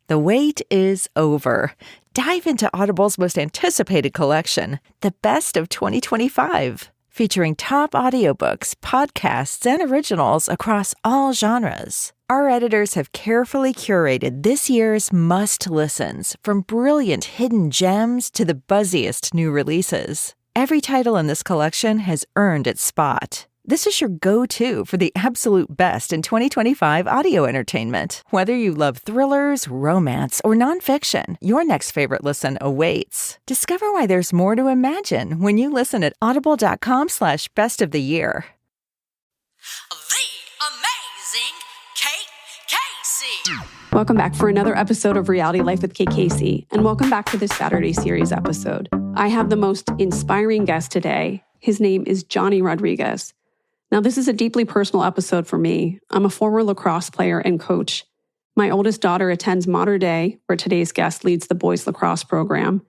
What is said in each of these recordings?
The wait is over. Dive into Audible's most anticipated collection, The Best of 2025, featuring top audiobooks, podcasts, and originals across all genres. Our editors have carefully curated this year's must-listens, from brilliant hidden gems to the buzziest new releases. Every title in this collection has earned its spot. This is your go-to for the absolute best in 2025 audio entertainment. Whether you love thrillers, romance, or nonfiction, your next favorite listen awaits. Discover why there's more to imagine when you listen at audible.com/bestoftheyear. The amazing Kate Casey. Welcome back for another episode of Reality Life with Kate Casey, and welcome back to this Saturday series episode. I have the most inspiring guest today. His name is Johnny Rodriguez. Now, this is a deeply personal episode for me. I'm a former lacrosse player and coach. My oldest daughter attends Mater Dei, where today's guest leads the boys lacrosse program.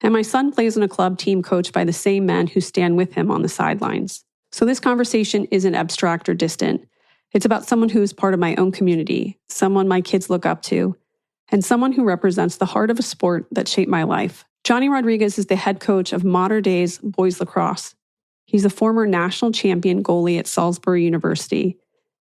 And my son plays on a club team coached by the same men who stand with him on the sidelines. So this conversation isn't abstract or distant. It's about someone who is part of my own community, someone my kids look up to, and someone who represents the heart of a sport that shaped my life. Johnny Rodriguez is the head coach of Mater Dei's boys lacrosse. He's a former national champion goalie at Salisbury University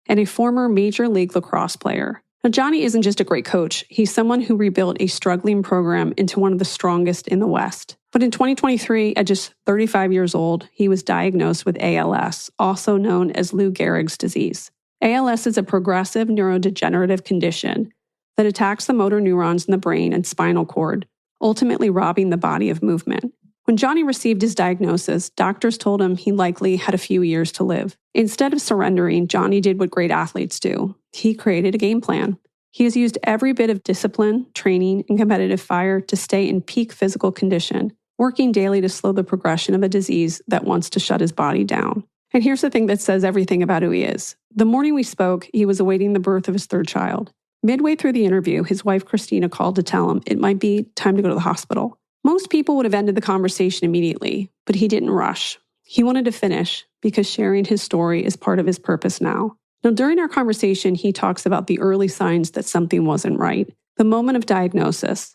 and a former Major League Lacrosse player. Now, Johnny isn't just a great coach. He's someone who rebuilt a struggling program into one of the strongest in the West. But in 2023, at just 35 years old, he was diagnosed with ALS, also known as Lou Gehrig's disease. ALS is a progressive neurodegenerative condition that attacks the motor neurons in the brain and spinal cord, ultimately robbing the body of movement. When Johnny received his diagnosis, doctors told him he likely had a few years to live. Instead of surrendering, Johnny did what great athletes do. He created a game plan. He has used every bit of discipline, training, and competitive fire to stay in peak physical condition, working daily to slow the progression of a disease that wants to shut his body down. And here's the thing that says everything about who he is. The morning we spoke, he was awaiting the birth of his third child. Midway through the interview, his wife Christina called to tell him it might be time to go to the hospital. Most people would have ended the conversation immediately, but he didn't rush. He wanted to finish because sharing his story is part of his purpose now. Now, during our conversation, he talks about the early signs that something wasn't right, the moment of diagnosis,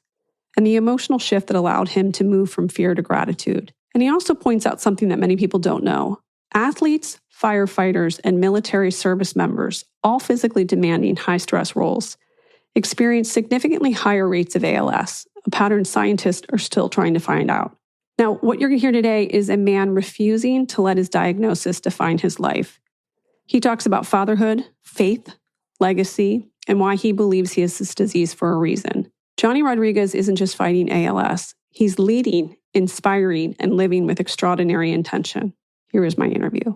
and the emotional shift that allowed him to move from fear to gratitude. And he also points out something that many people don't know. Athletes, firefighters, and military service members, all physically demanding high-stress roles, experience significantly higher rates of ALS, a pattern scientists are still trying to find out. Now, what you're going to hear today is a man refusing to let his diagnosis define his life. He talks about fatherhood, faith, legacy, and why he believes he has this disease for a reason. Johnny Rodriguez isn't just fighting ALS. He's leading, inspiring, and living with extraordinary intention. Here is my interview.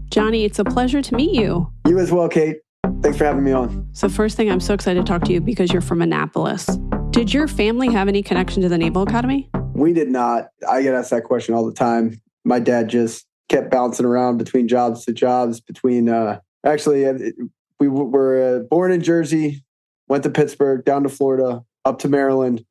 Johnny, it's a pleasure to meet you. You as well, Kate. Thanks for having me on. So first thing, I'm so excited to talk to you because you're from Annapolis. Did your family have any connection to the Naval Academy? We did not. I get asked that question all the time. My dad just kept bouncing around between jobs to jobs, we were born in Jersey, went to Pittsburgh, down to Florida, up to Maryland.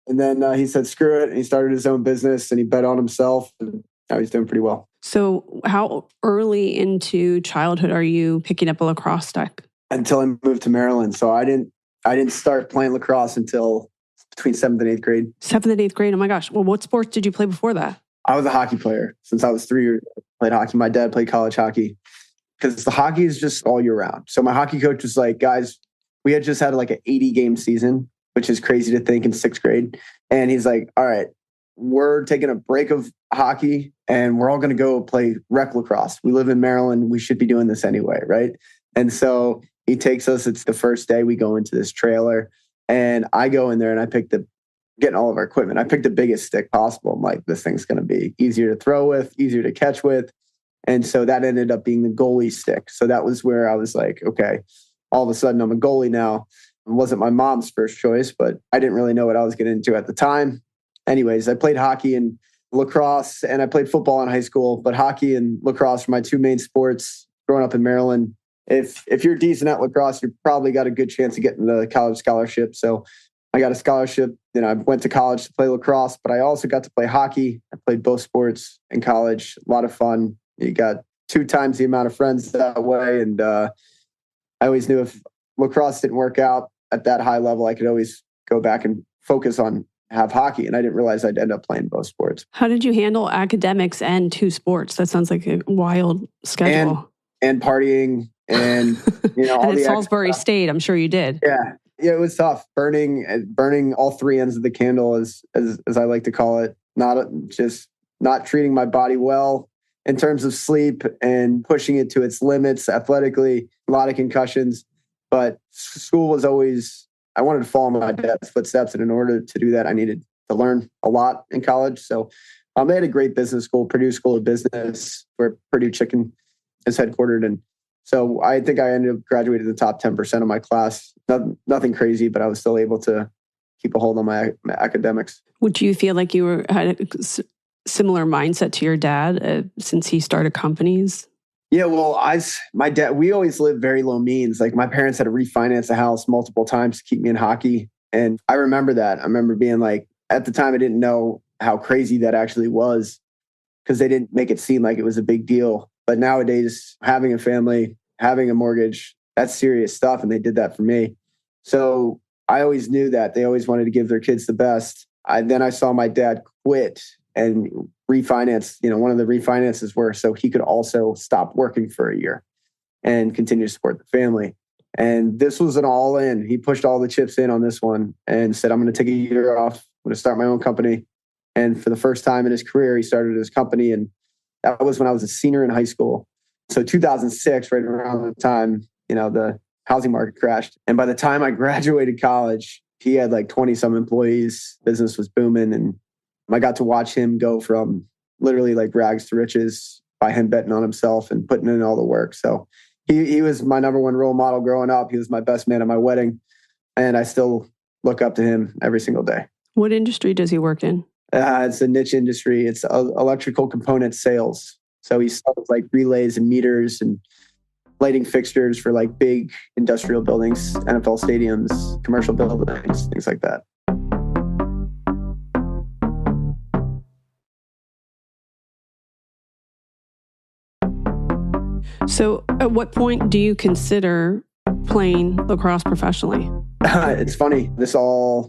And then he said, screw it. And he started his own business and he bet on himself. And now he's doing pretty well. So how early into childhood are you picking up a lacrosse stick? Until I moved to Maryland. So I didn't start playing lacrosse until between 7th and 8th grade. 7th and 8th grade. Oh my gosh. Well, what sports did you play before that? I was a hockey player since I was 3 years old. I played hockey. My dad played college hockey because the hockey is just all year round. So my hockey coach was like, guys, we had just had like an 80-game season, which is crazy to think in 6th grade. And he's like, all right, we're taking a break of hockey and we're all going to go play rec lacrosse. We live in Maryland. We should be doing this anyway, right? And so he takes us. It's the first day we go into this trailer and I go in there and I pick getting all of our equipment. I picked the biggest stick possible. I'm like, this thing's going to be easier to throw with, easier to catch with. And so that ended up being the goalie stick. So that was where I was like, okay, all of a sudden I'm a goalie now. It wasn't my mom's first choice, but I didn't really know what I was getting into at the time. Anyways, I played hockey and lacrosse and I played football in high school, but hockey and lacrosse were my two main sports growing up in Maryland. If you're decent at lacrosse, you probably got a good chance of getting the college scholarship. So I got a scholarship. Then I went to college to play lacrosse, but I also got to play hockey. I played both sports in college. A lot of fun. You got 2 times the amount of friends that way. And I always knew if lacrosse didn't work out at that high level, I could always go back and focus on have hockey. And I didn't realize I'd end up playing both sports. How did you handle academics and two sports? That sounds like a wild schedule. And partying and, all and at the Salisbury extra. State, I'm sure you did. Yeah, it was tough. Burning all three ends of the candle, as I like to call it. Not treating my body well in terms of sleep and pushing it to its limits athletically. A lot of concussions, but school was always. I wanted to follow my dad's footsteps, and in order to do that, I needed to learn a lot in college. So they had a great business school, Purdue School of Business, where Purdue Chicken is headquartered. And so I think I ended up graduating the top 10% of my class. Nothing crazy, but I was still able to keep a hold on my academics. Would you feel like you had a similar mindset to your dad since he started companies? Yeah, well, my dad, we always lived very low means. Like my parents had to refinance a house multiple times to keep me in hockey. And I remember that. I remember being like, at the time, I didn't know how crazy that actually was because they didn't make it seem like it was a big deal. But nowadays, having a family, having a mortgage, that's serious stuff. And they did that for me. So I always knew that they always wanted to give their kids the best. Then I saw my dad quit and refinance. One of the refinances were so he could also stop working for a year and continue to support the family. And this was an all in. He pushed all the chips in on this one and said, I'm going to take a year off. I'm going to start my own company. And for the first time in his career, he started his company. And that was when I was a senior in high school. So 2006, right around the time, the housing market crashed. And by the time I graduated college, he had like 20 some employees. Business was booming. And I got to watch him go from literally like rags to riches by him betting on himself and putting in all the work. So he was my number one role model growing up. He was my best man at my wedding. And I still look up to him every single day. What industry does he work in? It's a niche industry. It's electrical component sales. So he sells like relays and meters and lighting fixtures for like big industrial buildings, NFL stadiums, commercial buildings, things like that. So at what point do you consider playing lacrosse professionally? It's funny. This all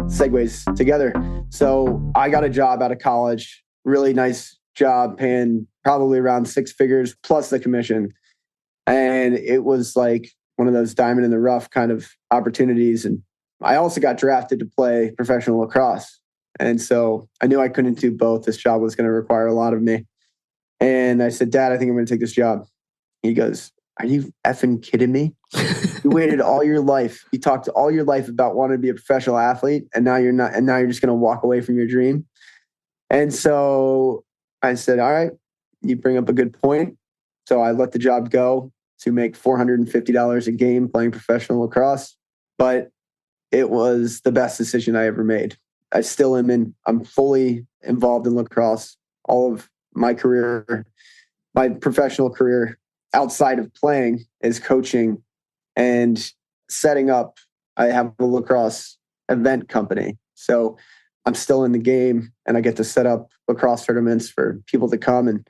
segues together. So I got a job out of college, really nice job paying probably around 6 figures plus the commission. And it was like one of those diamond in the rough kind of opportunities. And I also got drafted to play professional lacrosse. And so I knew I couldn't do both. This job was going to require a lot of me. And I said, Dad, I think I'm going to take this job. He goes, are you effing kidding me? You waited all your life. You talked all your life about wanting to be a professional athlete. And now you're not. And now you're just going to walk away from your dream. And so I said, all right, you bring up a good point. So I let the job go to make $450 a game playing professional lacrosse. But it was the best decision I ever made. I still am I'm fully involved in lacrosse. All of my career, my professional career outside of playing is coaching and setting up. I have a lacrosse event company. So I'm still in the game and I get to set up lacrosse tournaments for people to come and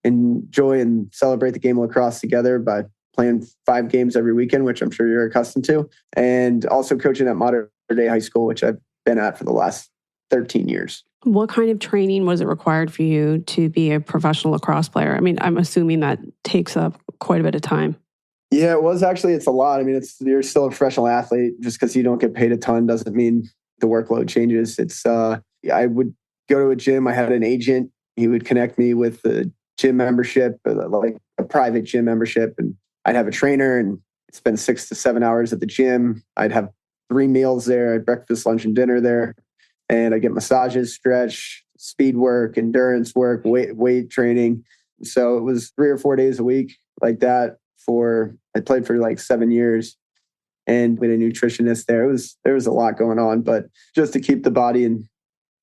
enjoy and celebrate the game of lacrosse together by playing 5 games every weekend, which I'm sure you're accustomed to. And also coaching at modern day high school, which I've been at for the last 13 years. What kind of training was it required for you to be a professional lacrosse player? I mean, I'm assuming that takes up quite a bit of time. Yeah, it was actually, it's a lot. I mean, you're still a professional athlete. Just because you don't get paid a ton doesn't mean the workload changes. I would go to a gym. I had an agent. He would connect me with the gym membership, like a private gym membership. And I'd have a trainer and spend 6 to 7 hours at the gym. I'd have 3 meals there, breakfast, lunch, and dinner there. And I get massages, stretch, speed work, endurance work, weight training. So it was 3 or 4 days a week like that. I played for like 7 years, and with a nutritionist there was a lot going on. But just to keep the body in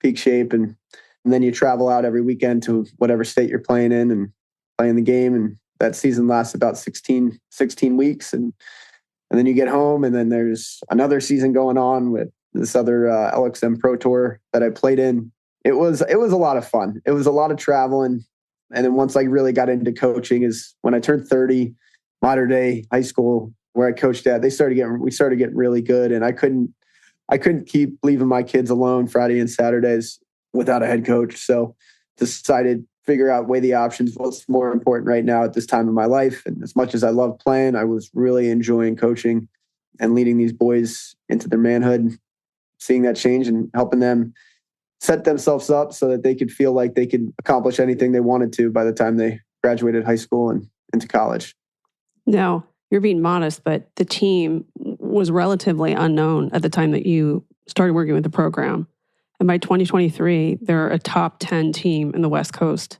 peak shape, and then you travel out every weekend to whatever state you're playing in and playing the game, and that season lasts about 16 weeks, and then you get home, and then there's another season going on with this other LXM Pro Tour that I played in. It was a lot of fun. It was a lot of traveling. And then once I really got into coaching is when I turned 30, modern day high school where I coached at, we started getting really good. And I couldn't keep leaving my kids alone Friday and Saturdays without a head coach. So decided figure out, weigh the options, what's more important right now at this time in my life. And as much as I love playing, I was really enjoying coaching and leading these boys into their manhood, seeing that change and helping them set themselves up so that they could feel like they could accomplish anything they wanted to by the time they graduated high school and into college. Now, you're being modest, but the team was relatively unknown at the time that you started working with the program. And by 2023, they're a top 10 team in the West Coast.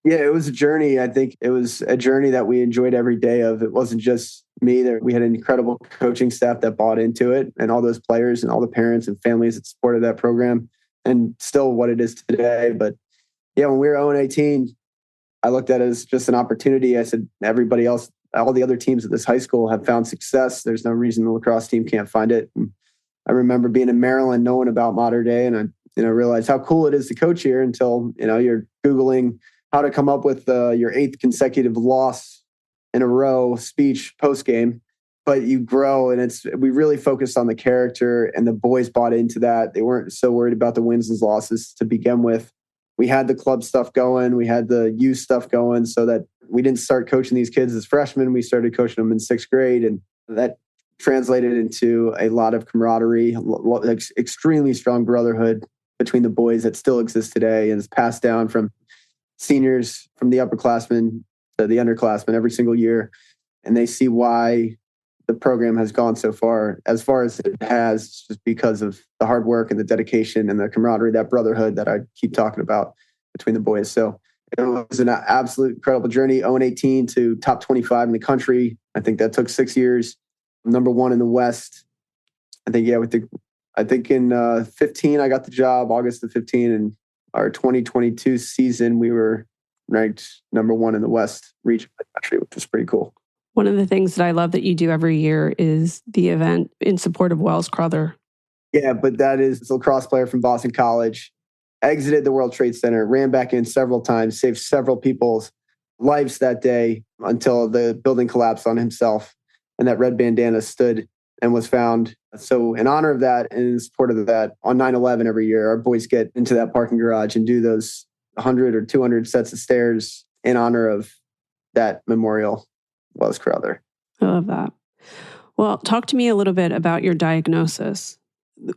Yeah, it was a journey. I think it was a journey that we enjoyed every day of. It wasn't just me. We had an incredible coaching staff that bought into it, and all those players and all the parents and families that supported that program, and still what it is today. But yeah, when we were 0-18, I looked at it as just an opportunity. I said, everybody else, all the other teams at this high school have found success. There's no reason the lacrosse team can't find it. And I remember being in Maryland, knowing about Modern Day, and I realized how cool it is to coach here until, you're Googling how to come up with your 8th consecutive loss in a row speech post-game. But you grow, and we really focused on the character, and the boys bought into that. They weren't so worried about the wins and losses to begin with. We had the club stuff going. We had the youth stuff going, so that we didn't start coaching these kids as freshmen. We started coaching them in 6th grade, and that translated into a lot of camaraderie, extremely strong brotherhood between the boys that still exists today, and is passed down from seniors, from the upperclassmen to the underclassmen every single year. And they see why the program has gone so far as it has, just because of the hard work and the dedication and the camaraderie, that brotherhood that I keep talking about between the boys. So it was an absolute incredible journey. 0-18 to top 25 in the country. I think that took 6 years. Number 1 in the West. I think in 15, I got the job, August of 15, and our 2022 season, we were ranked number 1 in the West region of the country, which was pretty cool. One of the things that I love that you do every year is the event in support of Wells Crowther. Yeah, but that is a lacrosse player from Boston College, exited the World Trade Center, ran back in several times, saved several people's lives that day until the building collapsed on himself, and that red bandana stood and was found. So in honor of that and in support of that, on 9/11 every year, our boys get into that parking garage and do those 100 or 200 sets of stairs in honor of that memorial, Wells Crowther. I love that. Well, talk to me a little bit about your diagnosis.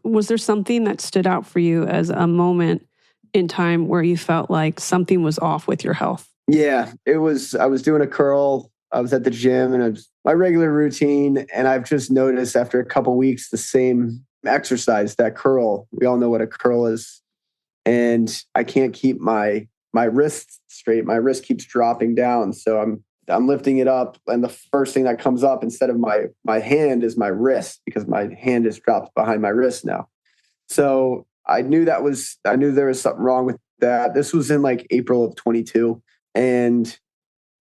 Was there something that stood out for you as a moment in time where you felt like something was off with your health? Yeah, I was doing a curl. I was at the gym, and it was my regular routine. And I've just noticed after a couple of weeks, the same exercise, that curl. We all know what a curl is. And I can't keep my wrist straight. My wrist keeps dropping down. So I'm lifting it up, and the first thing that comes up instead of my hand is my wrist, because my hand is dropped behind my wrist now. So I knew there was something wrong with that. This was in like April of 22, and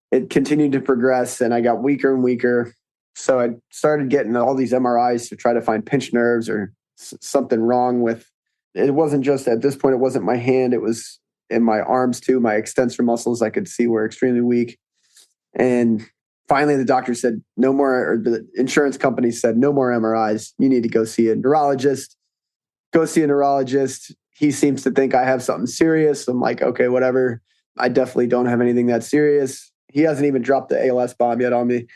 it continued to progress, and I got weaker and weaker. So I started getting all these MRIs to try to find pinched nerves or something wrong with. It wasn't just at this point, it wasn't my hand, it was in my arms too. My extensor muscles I could see were extremely weak. And finally the doctor said no more, or the insurance company said no more MRIs. You need to go see a neurologist. Go see a neurologist. He seems to think I have something serious. I'm like, okay, whatever. I definitely don't have anything that serious. He hasn't even dropped the ALS bomb yet on me.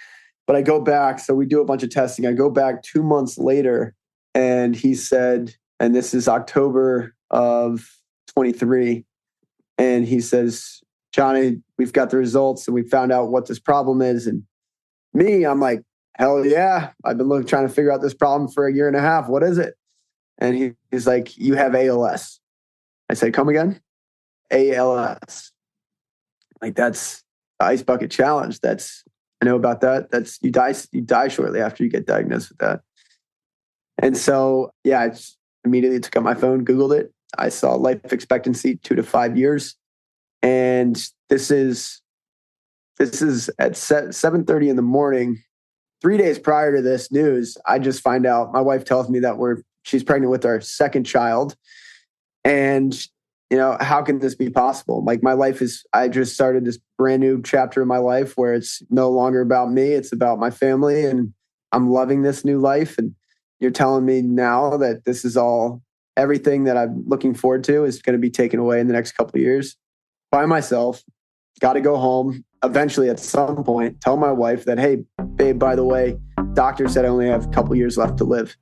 But I go back, so we do a bunch of testing. I go back 2 months later, and he said, and this is October of 23, and he says, Johnny, we've got the results, and we found out what this problem is. And me, I'm like, hell yeah. I've been trying to figure out this problem for a year and a half. What is it? And he's like, you have ALS. I said, come again? ALS. Like, that's the ice bucket challenge. I know about that. That's you die shortly after you get diagnosed with that. And so, yeah, I just immediately took out my phone, Googled it. I saw life expectancy 2 to 5 years. And this is at 7:30 in the morning. 3 days prior to this news, I just find out, my wife tells me that she's pregnant with our second child. And, how can this be possible? Like, I just started this brand new chapter in my life where it's no longer about me. It's about my family. And I'm loving this new life. And you're telling me now that this is everything that I'm looking forward to is going to be taken away in the next couple of years by myself. Got to go home eventually at some point, tell my wife that, hey, babe, by the way, doctor said I only have a couple years left to live.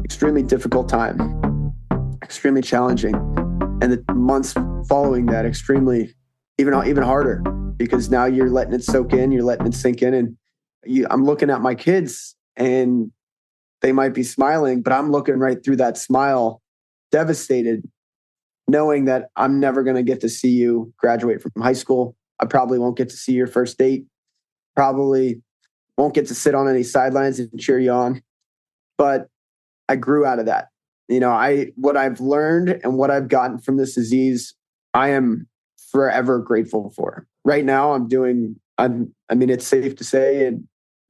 Extremely difficult time, extremely challenging. And the months following that, extremely, even harder, because now you're letting it soak in, you're letting it sink in. And I'm looking at my kids and they might be smiling, but I'm looking right through that smile, devastated, knowing that I'm never going to get to see you graduate from high school. I probably won't get to see your first date. Probably won't get to sit on any sidelines and cheer you on. But I grew out of that. What I've learned and what I've gotten from this disease, I am forever grateful for. Right now, it's safe to say, and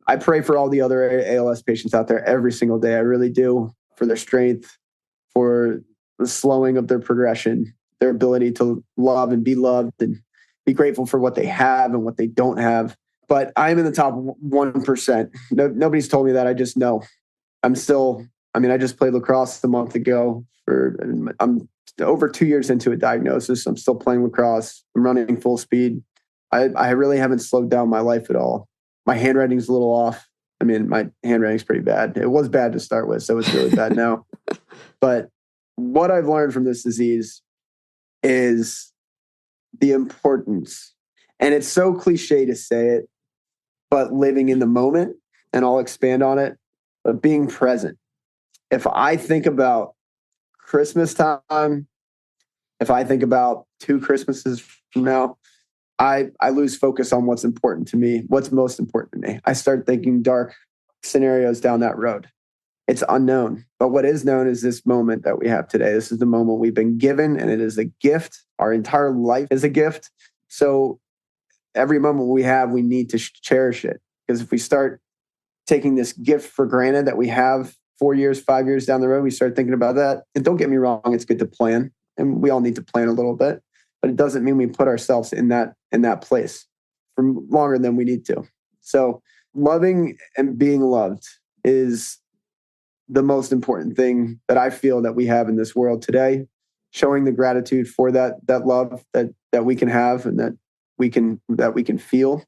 I pray for all the other ALS patients out there every single day. I really do, for their strength, for the slowing of their progression, their ability to love and be loved, and be grateful for what they have and what they don't have. But I'm in the top 1%. Nobody's told me that. I just know. I just played lacrosse a month ago. I'm over 2 years into a diagnosis. I'm still playing lacrosse. I'm running full speed. I really haven't slowed down my life at all. My handwriting's a little off. My handwriting's pretty bad. It was bad to start with, so it's really bad now. But what I've learned from this disease is the importance, and it's so cliche to say it, but living in the moment, and I'll expand on it, but being present. If I think about Christmas time, if I think about 2 Christmases from now, I lose focus on what's important to me, what's most important to me. I start thinking dark scenarios down that road. It's unknown. But what is known is this moment that we have today. This is the moment we've been given, and it is a gift. Our entire life is a gift. So every moment we have, we need to cherish it. Because if we start taking this gift for granted that we have 4 years, 5 years down the road, we start thinking about that. And don't get me wrong, it's good to plan. And we all need to plan a little bit. But it doesn't mean we put ourselves in that place for longer than we need to. So loving and being loved is the most important thing that I feel that we have in this world today. Showing the gratitude for that love that we can have and that we can feel,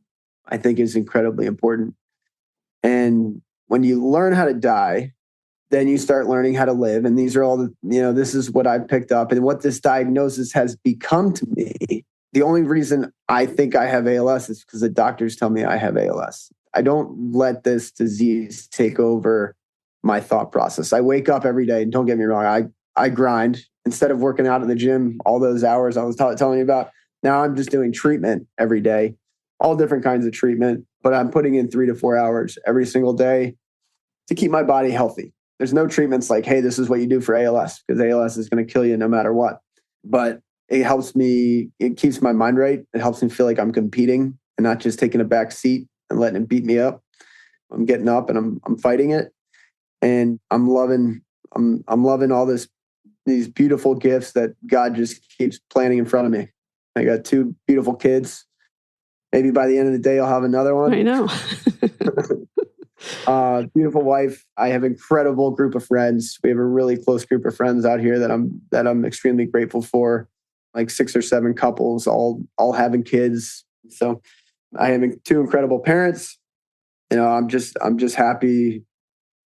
I think is incredibly important. And when you learn how to die, then you start learning how to live. And these are all this is what I've picked up and what this diagnosis has become to me. The only reason I think I have ALS is because the doctors tell me I have ALS. I don't let this disease take over my thought process. I wake up every day, and don't get me wrong, I grind. Instead of working out in the gym all those hours I was telling you about, now I'm just doing treatment every day, all different kinds of treatment, but I'm putting in 3 to 4 hours every single day to keep my body healthy. There's no treatments like, hey, this is what you do for ALS, because ALS is going to kill you no matter what. But it helps me, it keeps my mind right. It helps me feel like I'm competing and not just taking a back seat and letting it beat me up. I'm getting up and I'm fighting it. And I'm loving all these beautiful gifts that God just keeps planting in front of me. I got 2 beautiful kids. Maybe by the end of the day, I'll have another one. I know. Beautiful wife. I have an incredible group of friends. We have a really close group of friends out here that I'm extremely grateful for. Like 6 or 7 couples, all having kids. So I have 2 incredible parents. I'm just happy.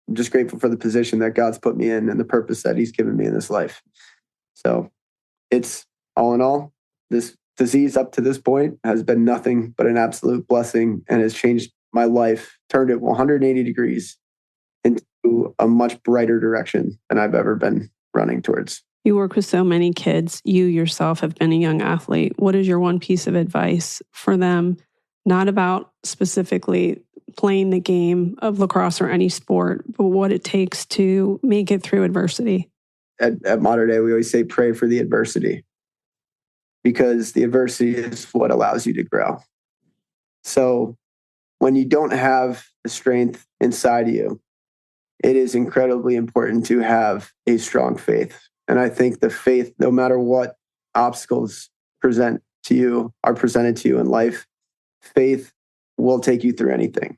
I'm just grateful for the position that God's put me in and the purpose that He's given me in this life. So it's all in all, this disease up to this point has been nothing but an absolute blessing and has changed my life, turned it 180 degrees into a much brighter direction than I've ever been running towards. You work with so many kids. You yourself have been a young athlete. What is your one piece of advice for them, not about specifically playing the game of lacrosse or any sport, but what it takes to make it through adversity? At Modern Day, we always say pray for the adversity, because the adversity is what allows you to grow. So when you don't have the strength inside you, it is incredibly important to have a strong faith. And I think the faith, no matter what obstacles are presented to you in life, faith will take you through anything.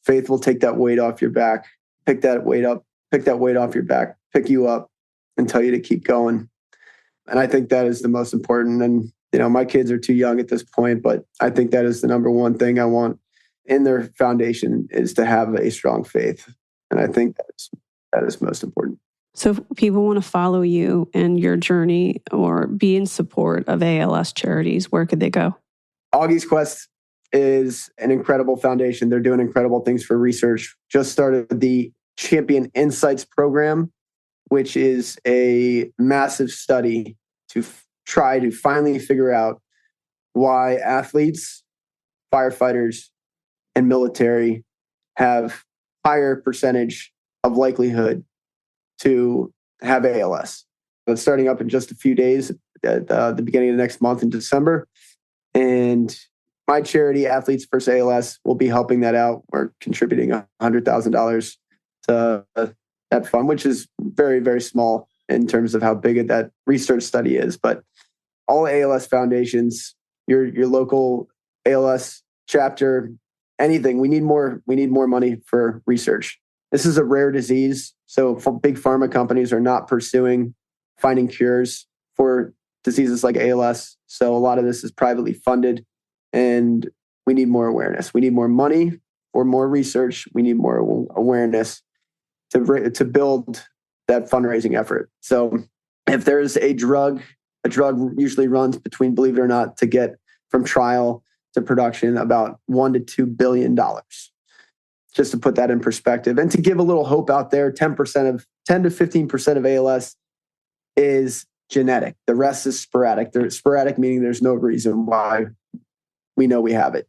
Faith will take that weight off your back, pick that weight off your back, pick you up and tell you to keep going. And I think that is the most important. And, my kids are too young at this point, but I think that is the number one thing I want in their foundation is to have a strong faith. And I think that is most important. So if people want to follow you and your journey or be in support of ALS charities, where could they go? Augie's Quest is an incredible foundation. They're doing incredible things for research. Just started the Champion Insights program, which is a massive study to try to finally figure out why athletes, firefighters, and military have higher percentage of likelihood to have ALS. It's starting up in just a few days at the beginning of next month in December. And my charity, Athletes vs. ALS, will be helping that out. We're contributing $100,000 to that fund, which is very, very small in terms of how big that research study is. But all ALS foundations, your local ALS chapter, anything, we need more money for research. This is a rare disease. So big pharma companies are not pursuing finding cures for diseases like ALS. So a lot of this is privately funded and we need more awareness. We need more money or more research. We need more awareness to build that fundraising effort. So if there's a drug usually runs between, believe it or not, to get from trial to production about $1 to $2 billion. Just to put that in perspective and to give a little hope out there, 10 to 15% of ALS is genetic. The rest is sporadic. They're sporadic, meaning there's no reason why we know we have it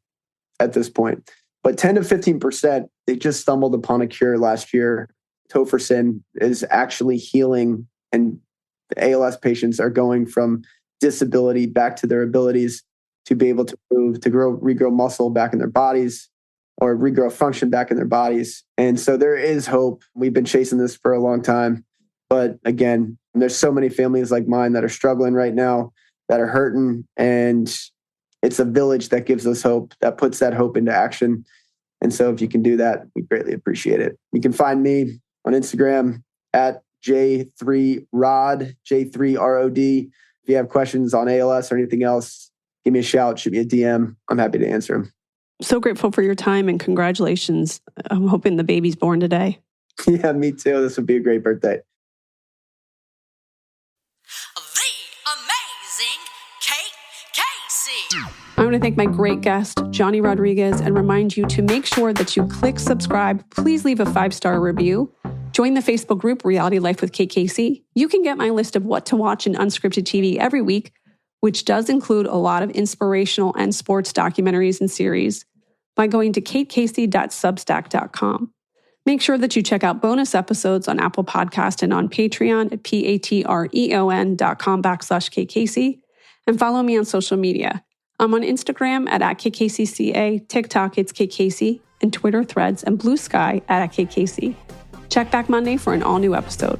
at this point. But 10 to 15%, they just stumbled upon a cure last year. Tofersen is actually healing, and the ALS patients are going from disability back to their abilities to be able to move, to regrow muscle back in their bodies or regrow function back in their bodies. And so there is hope. We've been chasing this for a long time. But again, there's so many families like mine that are struggling right now, that are hurting. And it's a village that gives us hope, that puts that hope into action. And so if you can do that, we greatly appreciate it. You can find me on Instagram at J3Rod, J3ROD. If you have questions on ALS or anything else, give me a shout, shoot me a DM. I'm happy to answer them. So grateful for your time and congratulations. I'm hoping the baby's born today. Yeah, me too. This would be a great birthday. The amazing Kate Casey. I want to thank my great guest, Johnny Rodriguez, and remind you to make sure that you click subscribe. Please leave a 5-star review. Join the Facebook group, Reality Life with Kate Casey. You can get my list of what to watch in unscripted TV every week, which does include a lot of inspirational and sports documentaries and series, by going to katecasey.substack.com. Make sure that you check out bonus episodes on Apple Podcast and on Patreon at patreon.com/KCasey, and follow me on social media. I'm on Instagram at KCCA, TikTok it's KCasey, and Twitter, Threads, and Blue Sky at KCasey. Check back Monday for an all-new episode.